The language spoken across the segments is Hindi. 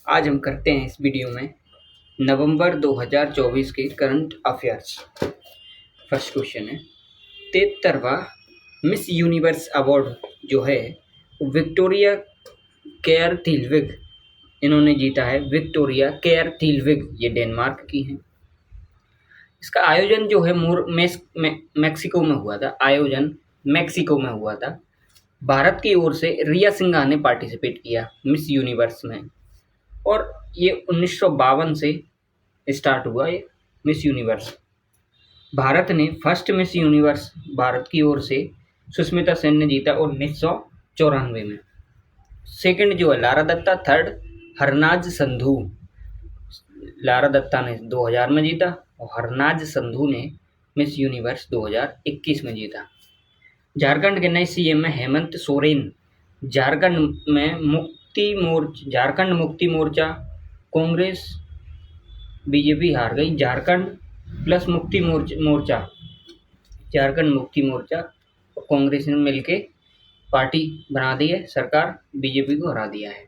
आज हम करते हैं इस वीडियो में नवंबर 2024 के करंट अफेयर्स। फर्स्ट क्वेश्चन है 73वां मिस यूनिवर्स अवार्ड जो है विक्टोरिया केयर थिलविग इन्होंने जीता है। विक्टोरिया केयर थिलविग ये डेनमार्क की हैं। इसका आयोजन जो है मैक्सिको में हुआ था। मैक्सिको में हुआ था। भारत की ओर से रिया सिंघा ने पार्टिसिपेट किया मिस यूनिवर्स में और ये 1952 से स्टार्ट हुआ ये मिस यूनिवर्स। भारत ने फर्स्ट मिस यूनिवर्स भारत की ओर से सुष्मिता सेन ने जीता 1994 में। सेकंड जो है लारा दत्ता, थर्ड हरनाज संधू। लारा दत्ता ने 2000 में जीता और हरनाज संधू ने मिस यूनिवर्स 2021 में जीता। झारखंड के नए सीएम है हेमंत सोरेन। झारखंड मुक्ति मोर्चा कांग्रेस बीजेपी हार गई। झारखंड मुक्ति मोर्चा और कांग्रेस ने मिलके पार्टी बना दी है, सरकार बीजेपी को हरा दिया है।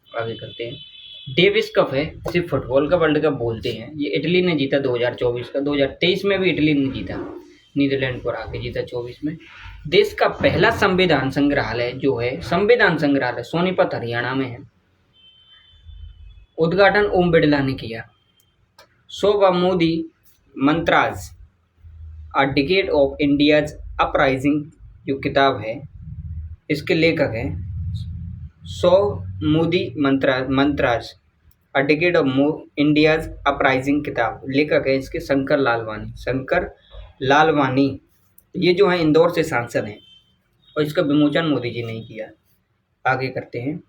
आगे करते हैं। डेविस कप है, सिर्फ फुटबॉल का वर्ल्ड कप बोलते हैं। ये इटली ने जीता 2024 का। 2023 में भी इटली ने जीता, नीदरलैंड को हरा के जीता 24 में। देश का पहला संविधान संग्रहालय जो है संविधान संग्रहालय सोनीपत हरियाणा में है। उद्घाटन ओम बिरला ने किया। Shobha Modi mantras a decade of India's uprising जो किताब है इसके लेखक हैं Modi mantras a decade of India's uprising किताब लेखक है इसके शंकर लालवानी। ये जो है इंदौर से सांसद हैं और इसका विमोचन मोदी जी ने किया। आगे करते हैं।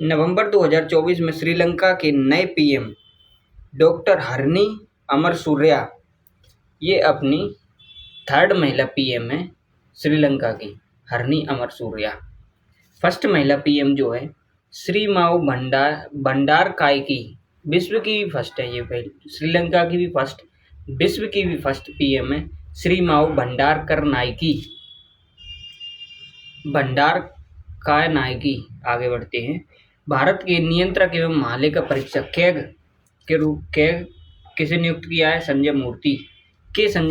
नवंबर 2024 में श्रीलंका के नए पीएम डॉक्टर हरनी अमरसूर्या ये अपनी थर्ड महिला पीएम है श्रीलंका की, हरनी अमरसूर्या। फर्स्ट महिला पीएम जो है श्रीमाऊ भंडारकाई विश्व की भी फर्स्ट है। ये पहली श्रीलंका की भी फर्स्ट, विश्व की भी फर्स्ट पीएम है श्रीमाऊ भंडारकानायकी। आगे बढ़ते हैं। भारत के नियंत्रक एवं महालेखा परीक्षक कैग किसे नियुक्त किया है? संजय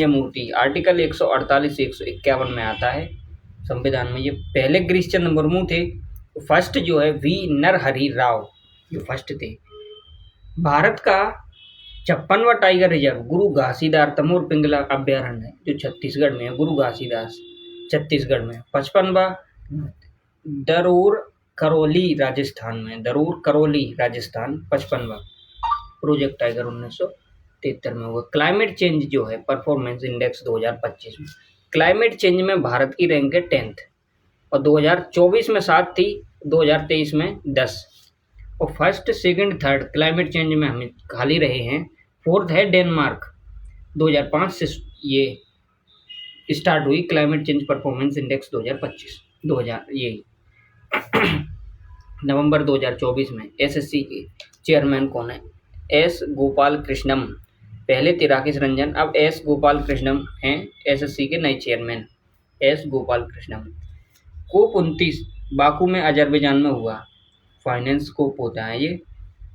मूर्ति। आर्टिकल 148 से 151 में आता है संविधान में। ये पहले गिरीश चंद्र मुर्मू थे। फर्स्ट जो है वी नरहरि राव जो फर्स्ट थे। भारत का 56वां टाइगर रिजर्व गुरु घासीदास तमोर पिंगला अभ्यारण्य है जो छत्तीसगढ़ में है। गुरु घासीदास छत्तीसगढ़ में। 55वां दरूर करौली राजस्थान में। 55वां प्रोजेक्ट टाइगर 1973 में हुआ। क्लाइमेट चेंज जो है परफॉर्मेंस इंडेक्स 2025 में क्लाइमेट चेंज में भारत की रैंक है 10th और 2024 में 7 थी, 2023 में 10 और first second third climate change में हमें खाली रहे हैं। फोर्थ है डेनमार्क। 2005 से ये स्टार्ट हुई क्लाइमेट चेंज परफॉर्मेंस इंडेक्स 2025 ये नवंबर 2024 में एसएससी के चेयरमैन कौन है? एस गोपाल कृष्णम। पहले तिराकिस रंजन, अब एस गोपाल कृष्णम हैं एसएससी के नए चेयरमैन। एस गोपाल कृष्णम। कोप 29 बाकू में अजरबैजान में हुआ। फाइनेंस कोप होता है ये।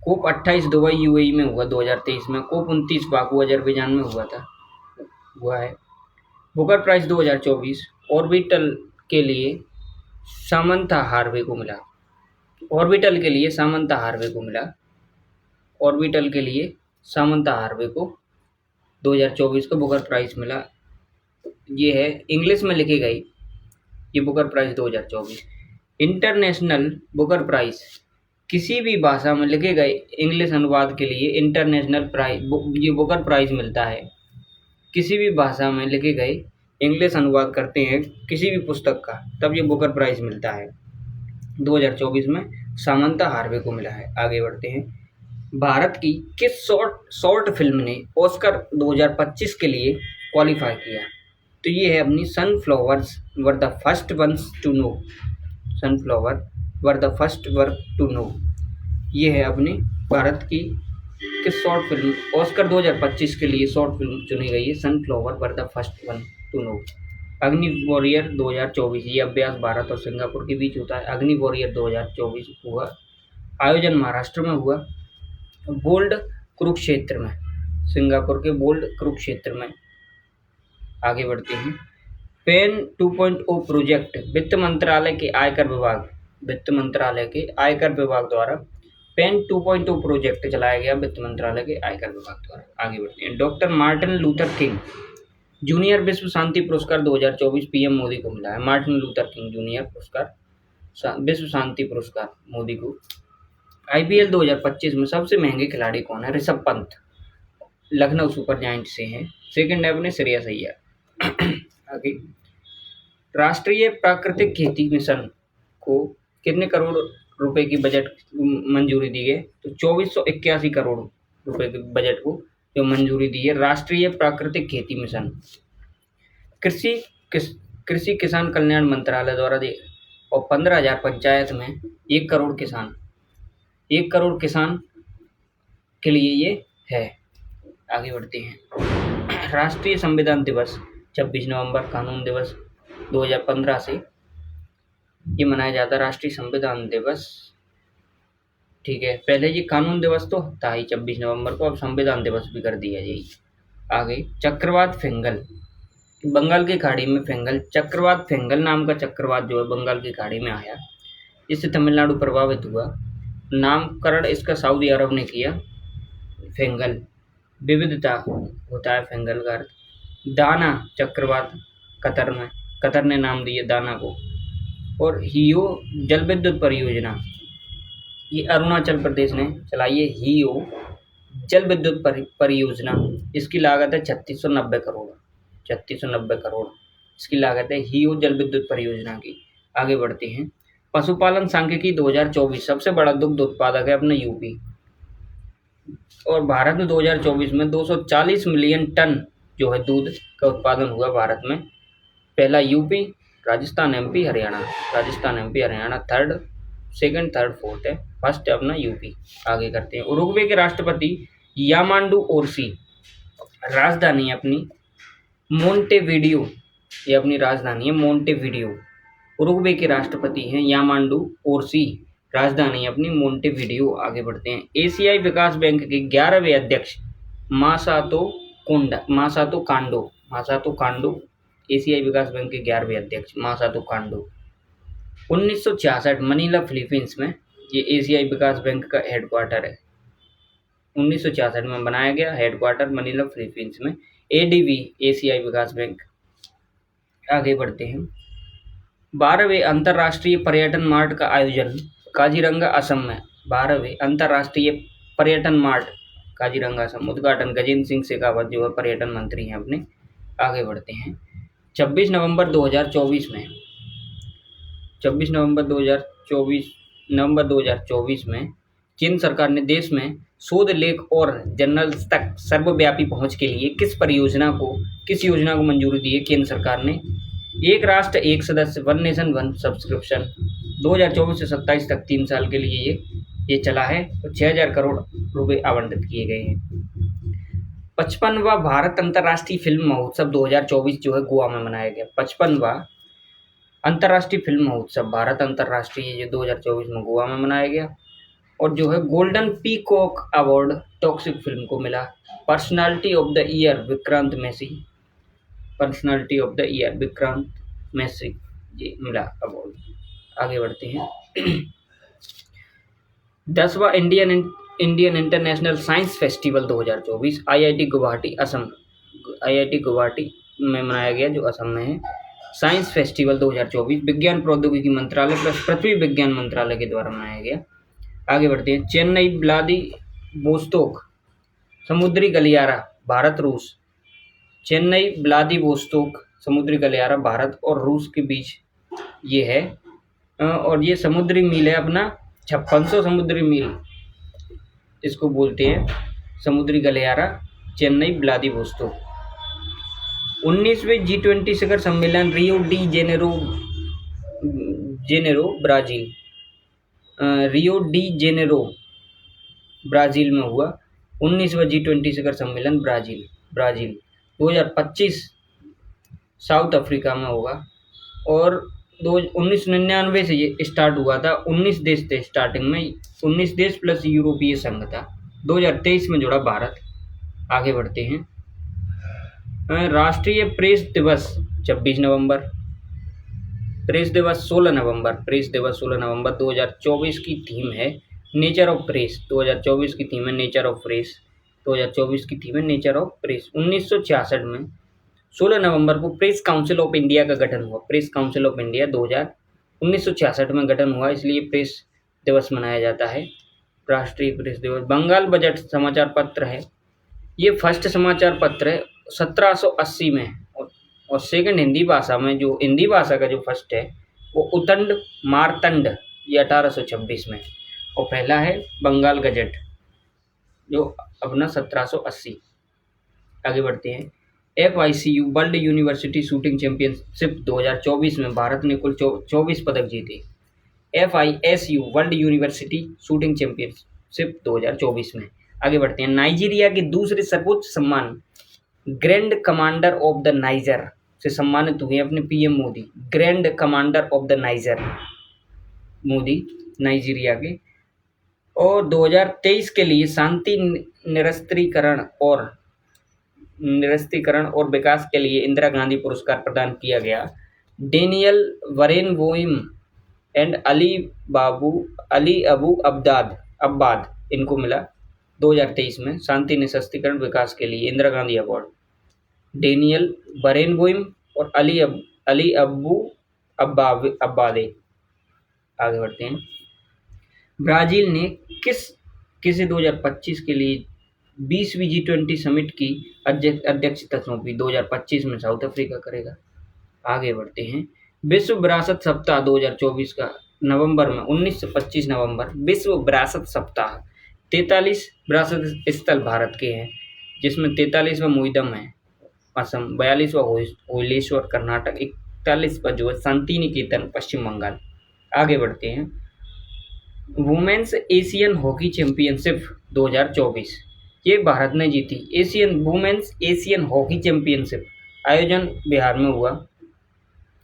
कोप 28 दुबई यूएई में हुआ 2023 में। कोप 29 बाकू अजरबैजान में हुआ है। बुकर प्राइज 2024 ऑर्बिटल के लिए सामंथा हार्वे को मिला। ऑर्बिटल के लिए सामंथा हार्वे को 2024 का बुकर प्राइज मिला। ये है इंग्लिश में लिखी गई ये Booker Prize 2024। International Booker Prize किसी भी भाषा में लिखे गए इंग्लिश अनुवाद के लिए इंटरनेशनल प्राइज ये बुकर प्राइज मिलता है। किसी भी भाषा में लिखे गए इंग्लिश अनुवाद करते हैं किसी भी पुस्तक का तब ये बुकर प्राइज मिलता है। 2024 में सामंथा हार्वे को मिला है। आगे बढ़ते हैं। भारत की किस शॉर्ट फिल्म ने ऑस्कर 2025 के लिए क्वालिफाई किया? तो ये है अपनी Sunflowers Were the First Ones to Know. ये है अपनी भारत की किस शॉर्ट फिल्म ऑस्कर 2025 के लिए शॉर्ट फिल्म चुनी गई है? Sunflower Were the First One to Know. Agni Warrior 2024 ये अभ्यास भारत और सिंगापुर के बीच होता है। अग्नि वॉरियर 2024 हुआ आयोजन महाराष्ट्र में हुआ। बोल्ड कुरुक्षेत्र में, सिंगापुर के बोल्ड कुरुक्षेत्र में। आगे बढ़ते हैं। पेन 2.0 प्रोजेक्ट वित्त मंत्रालय के आयकर विभाग द्वारा पेन 2.0 प्रोजेक्ट चलाया गया वित्त मंत्रालय के आयकर विभाग द्वारा। आगे बढ़ते हैं। Doctor Martin Luther king junior विश्व शांति पुरस्कार 2024 पीएम मोदी को मिला है। मार्टिन लूथर किंग जूनियर पुरस्कार, विश्व शांति पुरस्कार मोदी को। आईपीएल 2025 में सबसे महंगे खिलाड़ी कौन है? ऋषभ पंत, लखनऊ सुपर जायंट से हैं। सेकंड है अपने श्रेयस अय्यर। आगे, राष्ट्रीय प्राकृतिक खेती मिशन को कितने करोड़ रुपए की बजट मंजूरी दी गई? तो 2481 करोड़ रुपए के बजट को जो मंजूरी दी है राष्ट्रीय प्राकृतिक खेती मिशन। कृषि किसान कल्याण मंत्रालय द्वारा दिए और 15,000 पंचायत में 1 करोड़ किसान के लिए ये है। आगे बढ़ते हैं। राष्ट्रीय संविधान दिवस 26 नवंबर, कानून दिवस 2015 से ये मनाया जाता है। राष्ट्रीय संविधान दिवस, ठीक है। पहले ये कानून दिवस तो था ही 26 नवंबर को, अब संविधान दिवस भी कर दिया यही। आगे, चक्रवात फिंगल, बंगाल की खाड़ी में फिंगल, चक्रवात फिंगल नाम का चक्रवात जो है बंगाल की खाड़ी में आया, इससे तमिलनाडु प्रभावित हुआ। नामकरण इसका सऊदी अरब ने किया। फिंगल विविधता होता है, फिंगल का अर्थ। दाना चक्रवात कतर ने नाम दिया दाना को। और हियो जल विद्युत परियोजना, ये अरुणाचल प्रदेश ने चलाई है। हियो जल विद्युत परियोजना, इसकी लागत है 3690 करोड़ इसकी लागत है हियो जल विद्युत परियोजना की। आगे बढ़ते हैं। पशुपालन सांख्यिकी 2024 सबसे बड़ा दुग्ध उत्पादक है अपना यूपी। और भारत में 2024 में 240 मिलियन टन जो है दूध का उत्पादन हुआ भारत में। पहला UP, Rajasthan, MP, Haryana second, third, fourth है। फर्स्ट है अपना यूपी। आगे करते हैं। उरुग्वे के राष्ट्रपति यामांडू ओरसी, राजधानी अपनी मोंटेविडियो, ये अपनी राजधानी है मोंटेविडियो। उरुग्वे के राष्ट्रपति हैं यामांडू ओरसी, राजधानी अपनी मोंटेविडियो। आगे बढ़ते हैं। एशियाई विकास बैंक के 11वें अध्यक्ष मासातो कांडो, एशियाई विकास बैंक के 11वें अध्यक्ष मासातो कांडो। 1966 मनीला फिलीपींस में ये एशियाई विकास बैंक का हेडक्वार्टर है। 1966 में बनाया गया, हेडक्वार्टर मनीला फिलीपींस में। एडीबी एशियाई विकास बैंक। आगे बढ़ते हैं। 12वें अंतर्राष्ट्रीय पर्यटन मार्ट का आयोजन काजीरंगा असम में। 12वें अंतर्राष्ट्रीय पर्यटन मार्ट काजीरंगा असम, उद्घाटन गजेंद्र सिंह शेखावत जो है पर्यटन मंत्री हैं अपने। आगे बढ़ते हैं। 26 नवंबर 2024 में केंद्र सरकार ने देश में शोध, लेख और जर्नल्स तक सर्वव्यापी पहुंच के लिए किस योजना को मंजूरी दी है केंद्र सरकार ने? एक राष्ट्र एक सदस्य, वन नेशन वन सब्सक्रिप्शन। 2024 से 27 तक 3 साल के लिए ये चला है। तो 6000 करोड़ रुपए आवंटित किए गए हैं। 55वां भारत अंतर्राष्ट्रीय फिल्म महोत्सव 2024 जो है गोवा में मनाया गया। 55वां अंतर्राष्ट्रीय फिल्म महोत्सव भारत अंतर्राष्ट्रीय ये 2024 में गोवा में मनाया गया। और जो है golden peacock award Toxic film को मिला। Personality of the year Vikrant Massey ये मिला अवार्ड। आगे बढ़ते हैं। 10वां Indian international science festival 2024 IIT Guwahati में मनाया गया जो असम में है। साइंस फेस्टिवल 2024 विज्ञान प्रौद्योगिकी मंत्रालय प्लस पृथ्वी विज्ञान मंत्रालय के द्वारा मनाया गया। आगे बढ़ते हैं। चेन्नई व्लादिवोस्तोक समुद्री गलियारा भारत रूस। चेन्नई व्लादिवोस्तोक समुद्री गलियारा भारत और रूस के बीच ये है। और ये समुद्री मील है अपना 5600 समुद्री मील इसको बोलते हैं समुद्री गलियारा चेन्नई व्लादिवोस्तोक। 19वें G20 शिखर सम्मेलन रियो डी जेनेरो ब्राजील में हुआ। 19वां G20 शिखर सम्मेलन ब्राजील 2025 साउथ अफ्रीका में होगा। और 1999 से ये स्टार्ट हुआ था। 19 देश थे स्टार्टिंग में, 19 देश प्लस यूरोपीय संघ था। 2023 में जुड़ा भारत। आगे बढ़ते हैं। राष्ट्रीय प्रेस दिवस 26 नवंबर, प्रेस दिवस 16 नवंबर, प्रेस दिवस 16 नवंबर। 2024 की थीम है नेचर ऑफ प्रेस। 2024 की थीम है नेचर ऑफ प्रेस। 2024 की थीम है नेचर ऑफ प्रेस। 1966 में 16 नवंबर को प्रेस काउंसिल ऑफ इंडिया का गठन हुआ। प्रेस काउंसिल ऑफ इंडिया 1966 में गठन हुआ, इसलिए प्रेस दिवस मनाया जाता है, राष्ट्रीय प्रेस दिवस। बंगाल बजट समाचार पत्र है, ये फर्स्ट समाचार पत्र है 1780 में, और सेकंड हिंदी भाषा में, जो हिंदी भाषा का जो फर्स्ट है वो उतंड मारतंड, ये 1826 में, और पहला है बंगाल गजट जो अपना 1780। आगे बढ़ते हैं। FICU world university shooting championship 2024 में भारत ने कुल 24 पदक जीते। FISU world university shooting championship 2024 में। आगे बढ़ते हैं। नाइजीरिया के दूसरे सर्वोच्च सम्मान grand commander of the niger से सम्मानित हुए अपने PM Modi. Grand commander of the niger Modi Nigeria के। और 2023 के लिए शांति निरस्त्रीकरण और विकास के लिए इंदिरा गांधी पुरस्कार प्रदान किया गया। डेनियल वरेनबोइम एंड अली अबू अब्बाद इनको मिला 2023 में शांति निरस्त्रीकरण विकास के लिए इंदिरा गांधी अवार्ड। डेनियल बरेनबोइम और अली अबू अब्बादे। आगे बढ़ते हैं। ब्राज़ील ने किसे 2025 के लिए 20वीं G20 समिट की अध्यक्षता सौंपी। 2025 में साउथ अफ्रीका करेगा। आगे बढ़ते हैं। विश्व विरासत सप्ताह 2024 का नवंबर में 19 से 25 नवंबर विश्व विरासत सप्ताह। 43 विरासत स्थल भारत के हैं, जिसमें 43वां मोइदम है असम, 42वां होयलेश्वर कर्नाटक, 41वां जो है शांति निकेतन पश्चिम बंगाल। आगे बढ़ते हैं। वुमेन्स एशियन हॉकी चैंपियनशिप 2024 ये भारत ने जीती। वुमेन्स एशियन हॉकी चैंपियनशिप आयोजन बिहार में हुआ।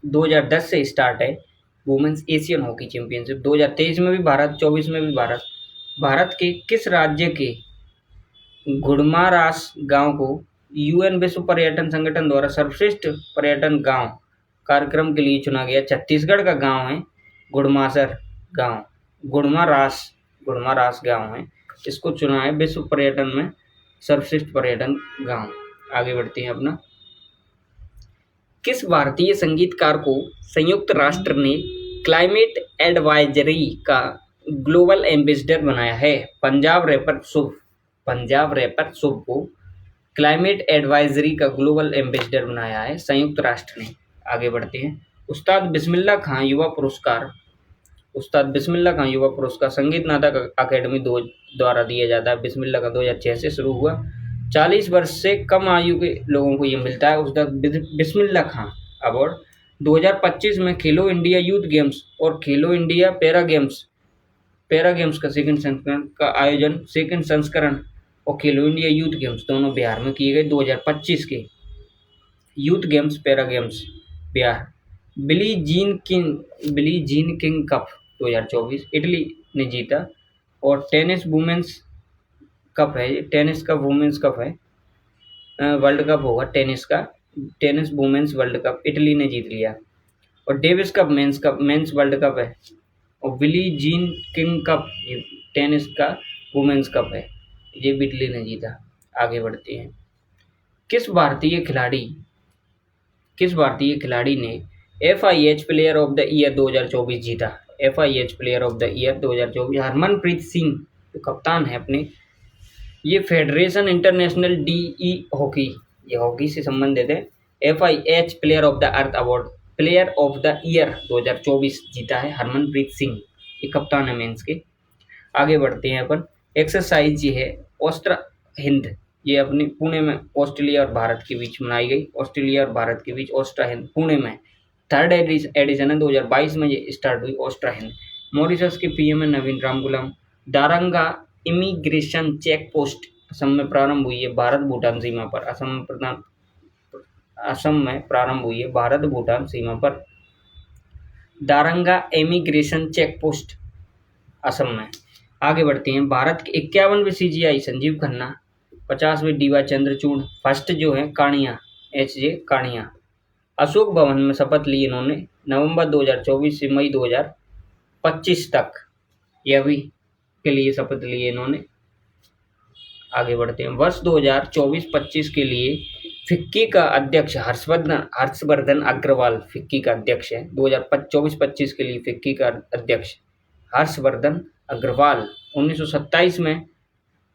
2010 से स्टार्ट है वुमेन्स एशियन हॉकी चैंपियनशिप। 2023 में भी भारत, 24 में भी भारत। भारत के किस राज्य के गुड़मारास गांव को UN विश्व पर्यटन संगठन द्वारा सर्वश्रेष्ठ पर्यटन गांव कार्यक्रम के लिए चुना गया? छत्तीसगढ़ का गांव है गुड़मासर गांव, गुड़मारास गांव है, इसको चुना है विश्व पर्यटन में सर्वश्रेष्ठ पर्यटन गांव। आगे बढ़ते हैं अपना। किस भारतीय संगीतकार को संयुक्त राष्ट्र ने क्लाइमेट एडवाइजरी का ग्लोबल एम्बेसडर बनाया है? पंजाब रैपर शुभ को क्लाइमेट एडवाइजरी का ग्लोबल एम्बेसडर बनाया है संयुक्त राष्ट्र ने। आगे बढ़ते हैं। उस्ताद बिस्मिल्लाह खां युवा पुरस्कार संगीत नाटक अकेडमी द्वारा दिया जाता है। बिस्मिल्लाह का 2006 से शुरू हुआ। 40 वर्ष से कम आयु के लोगों को ये मिलता है उस्ताद बिस्मिल्लाह खां अवार्ड। 2025 में खेलो इंडिया यूथ गेम्स और खेलो इंडिया पैरा गेम्स का सेकंड संस्करण और खेलो इंडिया यूथ गेम्स दोनों बिहार में किए गए। 2025 के youth games para games Bihar. Billie Jean King Cup 2024 Italy ने जीता। और टेनिस वुमेन्स कप है, टेनिस का वुमेन्स कप है, वर्ल्ड कप होगा tennis women's world cup Italy ने जीत लिया। और Davis Cup men's world cup है। और Billie Jean King Cup tennis का वुमेन्स कप है, ये भी इटली ने जीता। आगे बढ़ते हैं। किस भारतीय खिलाड़ी ने FIH player of the year 2024 जीता? FIH player of the year 2024 Harmanpreet Singh जो कप्तान है अपने। ये फेडरेशन इंटरनेशनल DE हॉकी, ये हॉकी से संबंधित है। FIH player of the earth award player of the year 2024 जीता है हरमनप्रीत सिंह, ये कप्तान है मेंस के। आगे बढ़ते हैं अपन। एक्सरसाइज ये है ऑस्ट्रा हिंद, ये अपनी पुणे में ऑस्ट्रेलिया और भारत के बीच मनाई गई। ऑस्ट्रेलिया और भारत के बीच ऑस्ट्रा हिंद पुणे में 3rd एडिशन है। 2022 में ये स्टार्ट हुई ऑस्ट्रा हिंद। मॉरिशस के PM है Navin Ramgoolam. Darranga immigration check post Assam में प्रारंभ हुई है भारत भूटान सीमा पर। असम में प्रारंभ हुई है भारत भूटान सीमा पर। Darranga immigration check post Assam में। आगे बढ़ते हैं। भारत के 51वें CGI संजीव खन्ना, 50वें DY चंद्रचूड़, फर्स्ट जो है कानिया HJ कानिया। अशोक भवन में शपथ ली इन्होंने नवंबर 2024 से मई 2025 तक, यह भी के लिए शपथ ली इन्होंने। आगे बढ़ते हैं। वर्ष 2024-25 के लिए फिक्की का अध्यक्ष हर्षवर्धन अग्रवाल फिक्की का अध्यक्ष है। 2024-25 के लिए फिक्की का अध्यक्ष हर्षवर्धन अग्रवाल। 1927 में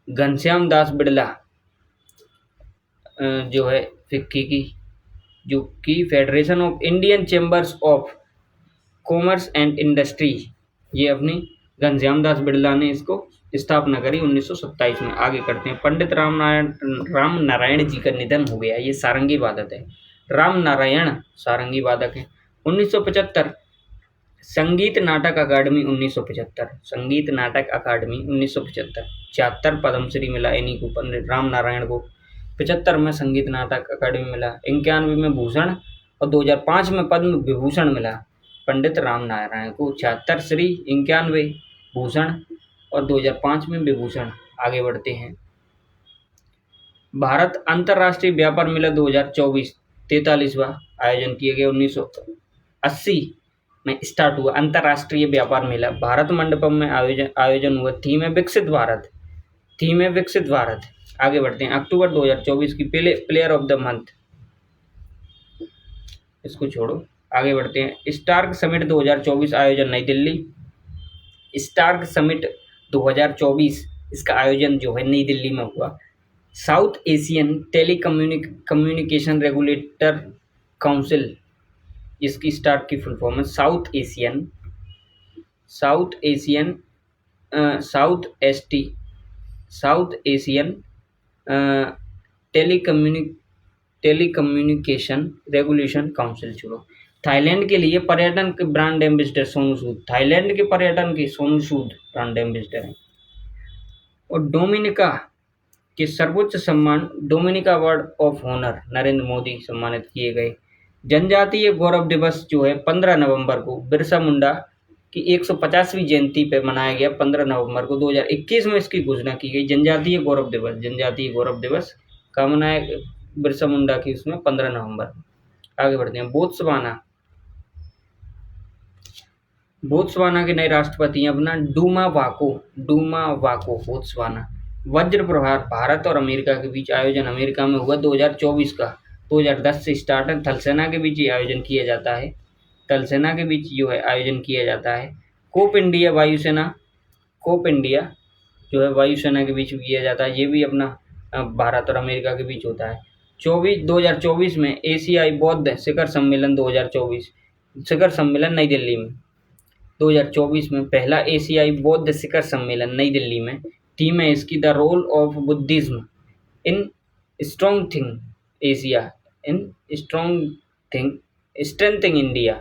घनश्याम दास बिड़ला जो है फिक्की की, जो कि federation of Indian chambers of commerce and industry, ये अपनी घनश्याम दास बिड़ला ने इसको स्थापना करी 1927 में। आगे करते हैं। पंडित राम नारायण जी का निधन हो गया। ये सारंगी वादक है, राम नारायण सारंगी वादक है। 1975 संगीत नाटक अकादमी 1975, संगीत नाटक अकादमी 1975। 76 पद्मश्री मिला इन्हीं को, पंडित राम नारायण को। 75 में संगीत नाटक अकादमी मिला। 91 में भूषण और 2005 में पद्म विभूषण मिला पंडित राम नारायण को। 76 श्री, 91 भूषण और 2005 में विभूषण। आगे बढ़ते हैं। भारत अंतर्राष्ट्रीय व्यापार मेला 2024 43वां आयोजन किया गया। 1980 में स्टार्ट हुआ अंतर्राष्ट्रीय व्यापार मेला। भारत मंडपम में आयोजन हुआ। थीम है विकसित भारत, थीम है विकसित भारत। आगे बढ़ते हैं। अक्टूबर 2024 की प्लेयर ऑफ द मंथ, इसको छोड़ो, आगे बढ़ते हैं। स्टार्क समिट 2024 आयोजन नई दिल्ली। स्टार्क समिट 2024 इसका आयोजन जो है नई दिल्ली में हुआ। South Asian telecommunication regulator council, इसकी स्टार्क की फुल फॉर्म है south Asian telecommunication regulation council. छोड़ो। थाईलैंड के लिए पर्यटन के brand ambassador Sonu Sood, Thailand के पर्यटन के सोनू सूद ब्रांड एम्बेसडर हैं। और डोमिनिका के सर्वोच्च सम्मान Dominica Award of Honour Narendra Modi सम्मानित किए गए। जनजातीय गौरव दिवस जो है 15 नवंबर को बिरसा मुंडा की 150वीं जयंती पर मनाया गया। 15 नवंबर को 2021 में इसकी घोषणा की गई। जनजातीय गौरव दिवस का मनाया बिरसा मुंडा की उसमें 15 नवंबर। आगे बढ़ते हैं। बोत्सवाना के नए राष्ट्रपति हैं अपना डूमा वाको बोत्सवाना। वज्र प्रहार भारत और अमेरिका के बीच आयोजन अमेरिका में हुआ 2024 का। 2010 से स्टार्ट है। थल सेना के बीच ये आयोजन किया जाता है, थल सेना के बीच जो है आयोजन किया जाता है। कोप इंडिया जो है वायुसेना के बीच किया जाता है। ये भी अपना भारत और अमेरिका के बीच होता है। 2024 में एशियाई बौद्ध शिखर सम्मेलन 2024 शिखर सम्मेलन नई दिल्ली में। 2024 में पहला एशियाई बौद्ध शिखर सम्मेलन नई दिल्ली में। थीम है इसकी the role of Buddhism in strengthening Asia, in strengthening India,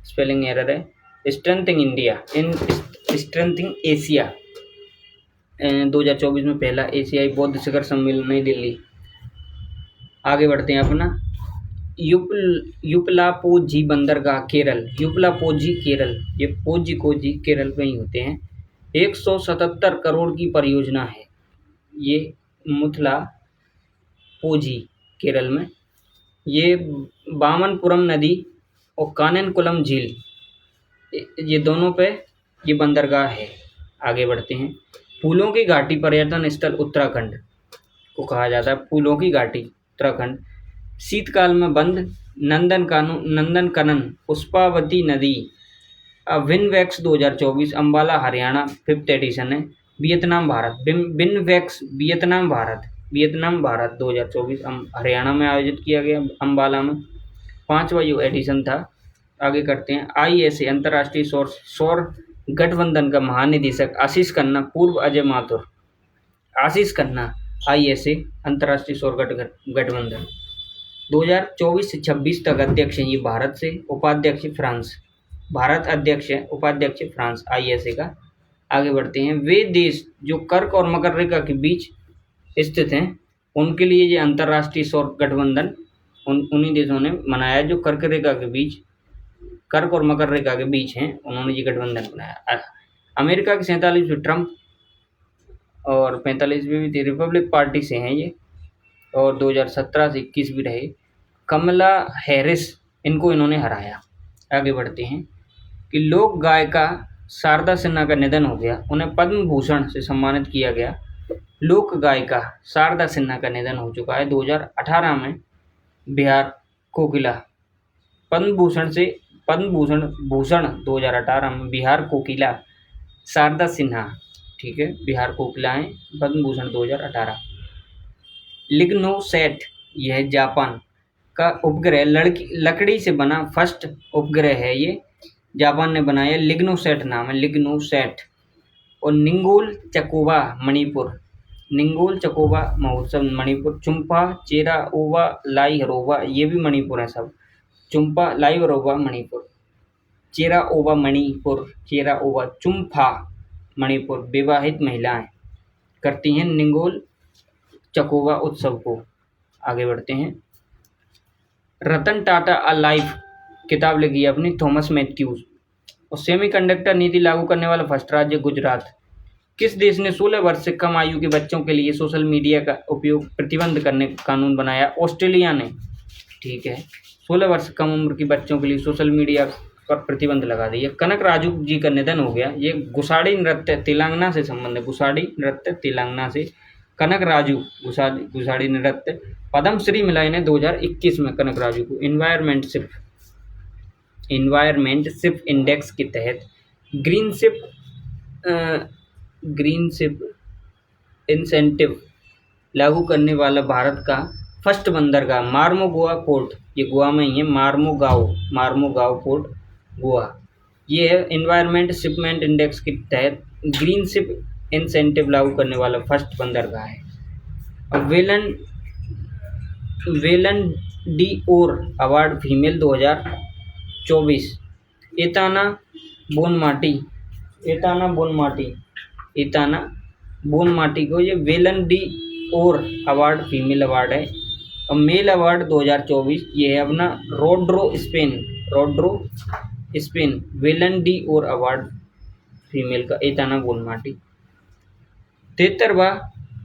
spelling error है, strengthening India in strengthening Asia. 2024 में पहला एशियाई बौद्ध शिखर सम्मेलन नई दिल्ली। आगे बढ़ते हैं अपना युपलापोजी बंदरगाह केरल, युपलापोजी केरल, ये कोजी केरल में ही होते हैं। 177 करोड़ की परियोजना है ये मुथलापोजी केरल में। ये बामनपुरम नदी और काननकुलम झील, ये दोनों पे ये बंदरगाह है। आगे बढ़ते हैं। फूलों की घाटी पर्यटन स्थल उत्तराखंड को कहा जाता है, फूलों की घाटी उत्तराखंड। शीतकाल में बंद नंदनकनन पुष्पावती नदी। विनवेक्स 2024 अम्बाला हरियाणा 5th एडिशन है। वियतनाम भारत वियतनाम भारत 2024 हरियाणा में आयोजित किया गया अम्बाला में। 5वां जो एडिशन था। आगे करते हैं। ISA अंतर्राष्ट्रीय सौर गठबंधन का महानिदेशक आशीष खन्ना, पूर्व अजय माथुर। आशीष खन्ना ISA अंतर्राष्ट्रीय सौर गठबंधन 2024 से 26 तक अध्यक्ष हैं ये भारत से। उपाध्यक्ष फ्रांस, भारत अध्यक्ष है, उपाध्यक्ष फ्रांस ISA का। आगे बढ़ते हैं। वे देश जो कर्क और मकर रेखा के बीच स्थित हैं उनके लिए ये अंतर्राष्ट्रीय सौर गठबंधन उन्हीं देशों ने मनाया जो कर्क रेखा के बीच कर्क और मकर रेखा के बीच हैं, उन्होंने ये गठबंधन बनाया। अमेरिका के 47वें ट्रंप और 45वें भी थे, रिपब्लिक पार्टी से हैं ये, और 2017 से 21 भी रहे। कमला हैरिस, इनको इन्होंने हराया। आगे बढ़ते हैं कि लोक गायिका शारदा सिन्हा का निधन हो गया, उन्हें पद्म भूषण से सम्मानित किया गया। लोक गायिका शारदा सिन्हा का निधन हो चुका है 2018 में। बिहार कोकिला पद्म भूषण 2018 में बिहार कोकिला शारदा सिन्हा, ठीक है, बिहार कोकिला हैं, पद्म भूषण 2018। लिग्नोसैट, यह जापान का उपग्रह लकड़ी से बना फर्स्ट उपग्रह है, ये जापान ने बनाया, लिग्नोसैट नाम है, लिग्नोसैट। और निंगोल चकोबा महोत्सव मणिपुर, चुम्पा चेरा ओवा लाई हरोबा, ये भी मणिपुर है सब, चुम्पा लाई हरोबा मणिपुर, चेरा ओवा चुम्फा मणिपुर, विवाहित महिलाएं करती हैं निंगोल चकोबा उत्सव को। आगे बढ़ते हैं। रतन टाटा अ लाइफ किताब लिखी है अपनी थॉमस मैथ्यूज। और सेमीकंडक्टर नीति लागू करने वाला फर्स्ट राज्य गुजरात। किस देश ने 16 वर्ष से कम आयु के बच्चों के लिए सोशल मीडिया का उपयोग प्रतिबंध करने का कानून बनाया? ऑस्ट्रेलिया ने, ठीक है, 16 वर्ष कम उम्र के बच्चों के लिए सोशल मीडिया पर प्रतिबंध लगा दिया। कनक राजू जी का निधन हो गया, ये गुसाड़ी नृत्य तेलंगाना से संबंध है, गुसाड़ी नृत्य तेलंगाना से, कनक राजू गुसाड़ी नृत्य। पद्मश्री मिला इन्हें 2021 में कनक राजू को। इन्वायरमेंटशिप इंडेक्स के तहत ग्रीनशिप इंसेंटिव लागू करने वाला भारत का फर्स्ट बंदरगाह मार्मोगोआ पोर्ट, ये गोवा में ही है, मार्मोगांव पोर्ट गोवा। ये है इन्वायरमेंट शिपमेंट इंडेक्स के तहत ग्रीनशिप इंसेंटिव लागू करने वाला फर्स्ट बंदरगाह है। और Ballon d'Or award female 2024, Aitana Bonmati को ये Ballon d'Or award female award है। और मेल अवार्ड 2024 ये है अपना Rodri Spain, Ballon d'Or award female का एताना बोनमाटी। 73वां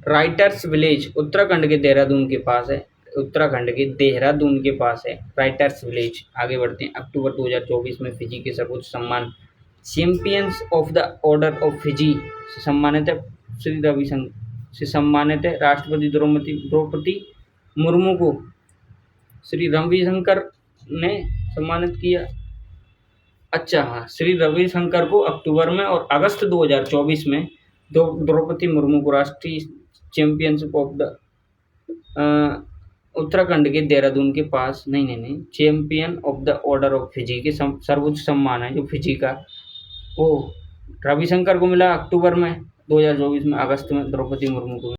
राइटर्स विलेज उत्तराखंड के देहरादून के पास है, राइटर्स विलेज। आगे बढ़ते हैं। अक्टूबर 2024 में फिजी के सर्वोच्च सम्मान champions of the order of Fiji से सम्मानित है राष्ट्रपति द्रौपदी मुर्मू को श्री रविशंकर ने सम्मानित किया। अच्छा हाँ, श्री रविशंकर को अक्टूबर में, और अगस्त 2024 में द्रौपदी मुर्मू को राष्ट्रीय चैंपियनशिप ऑफ द उत्तराखंड के देहरादून के पास नहीं champion of the order of Fiji के सर्वोच्च सम्मान है जो फिजी का, वो रविशंकर को मिला अक्टूबर में 2024 में, अगस्त में द्रौपदी मुर्मू को